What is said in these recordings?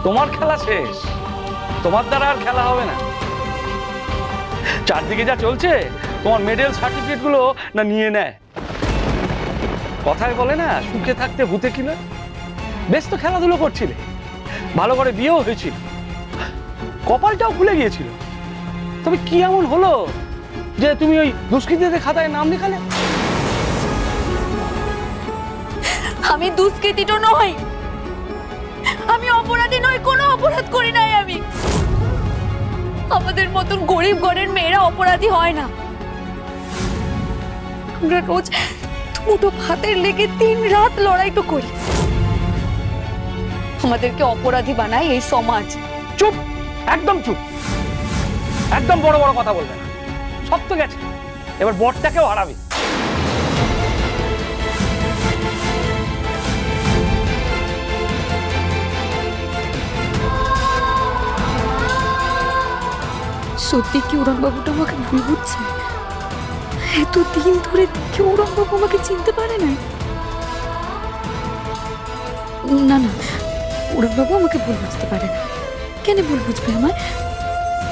তোমার খেলা শেষ, তোমার দ্বারা আর খেলা হবে না। চারদিকে যা চলছে, তোমার মেডেল সার্টিফিকেট গুলো না নিয়ে নেয়। কথায় বলে না, সুখে থাকতে ভূতে কিনা। বেশ তো খেলাধুলো করছিলে, ভালো করে বিয়েও হয়েছিল, কপালটাও খুলে গিয়েছিল। তবে কি এমন হলো যে তুমি ওই দুষ্কৃতীদের খাতায় নাম লেখালে? আমি দুষ্কৃতীটা নই, আমি অপরাধী নই, কোনো অপরাধ করি নাই আমি। আমাদের মতন গরিব ঘরের মেয়েরা অপরাধী হয় না। আমরা রোজ দুটো ভাতের লেগে দিন রাত লড়াই তো করি। আমাদেরকে অপরাধী বানায় এই সমাজ। চুপ, একদম চুপ, একদম বড় বড় কথা বলবে না। সব তো গেছে, এবার বরটাকেও হারাবে। সত্যি কি উড়নবাবুটা আমাকে ভুল বুঝছে? এতদিন ধরে কি উড়নবাবু আমাকে চিনতে পারে নাই? না না, উড়নবাবু আমাকে ভুল বুঝতে পারে না। কেন ভুল বুঝবে আমায়?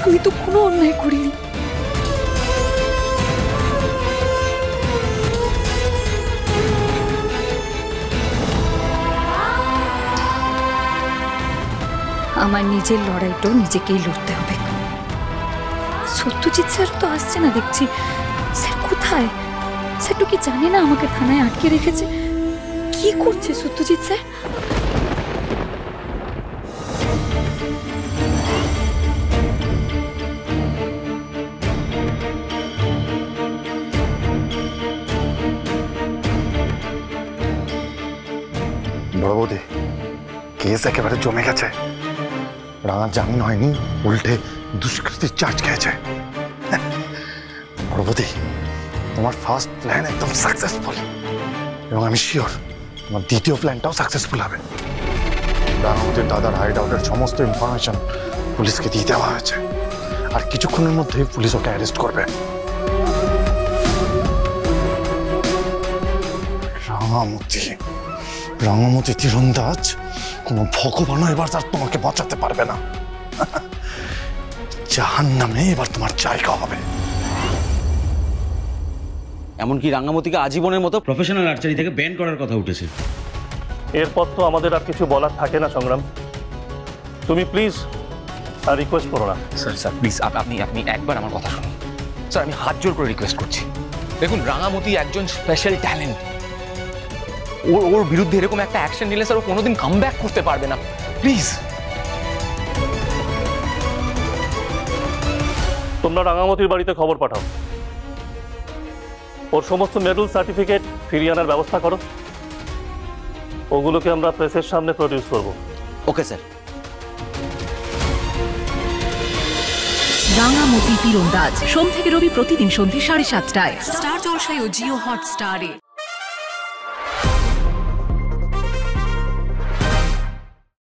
আমি তো কোনো অন্যায় করিনি। আমার নিজের লড়াইটাও নিজেকেই লড়তে হবে। সত্যজিৎ স্যার তো আসছে না দেখছি। স্যার কোথায়? স্যার তো কি জানে না আমাকে থানায় আটকে রেখেছে? কি করছে সত্যজিৎ স্যার? বড় বৌদি, কেস একেবারে জমে গেছে। রাঙার জামিন হয়নি, উল্টে দুষ্কৃতির চার্জ খেয়েছে। বড় বৌদি, তোমার ফার্স্ট প্ল্যান একদম সাকসেসফুল, এবং আমি শিওর তোমার দ্বিতীয় প্ল্যানটাও সাকসেসফুল হবে। রাঙামতির দাদার হাইড আউটের সমস্ত ইনফরমেশন পুলিশকে দিয়ে দেওয়া হয়েছে, আর কিছুক্ষণের মধ্যেই পুলিশ ওকে অ্যারেস্ট করবে। রাঙামতি তীরন্দাজ, কোনো ভগবানও এবার তার তোমাকে বাঁচাতে পারবে না। জাহান্নামে এবার তোমার জায়গা হবে। এমনকি রাঙামতিকে আজীবনের মতো প্রফেশনাল আর্চারি থেকে ব্যান করার কথা উঠেছে। এরপর তো আমাদের আর কিছু বলার থাকে না সংগ্রাম। তুমি প্লিজ আর রিকোয়েস্ট করো না। স্যার প্লিজ আপনি একবার আমার কথা শুনুন স্যার। আমি হাত জোর করে রিকোয়েস্ট করছি। দেখুন, রাঙামতি একজন স্পেশাল ট্যালেন্ট। ওর বিরুদ্ধে এরকম একটা অ্যাকশন নিলে স্যার ও কোনোদিন কাম ব্যাক করতে পারবে না। প্লিজ। তোমরা রাঙামতির বাড়িতে খবর পাঠাও, ওর সমস্ত মেডেল সার্টিফিকেট ফিরিয়ে আনার ব্যবস্থা করো। ওগুলোকে আমরা প্রেসের সামনে প্রডিউস করব। Okay sir. রাঙামতি তীরন্দাজ সোম থেকে রবি প্রতিদিন সন্ধ্যে 7:30টায় স্টার জলসায় ও জিও হটস্টারে।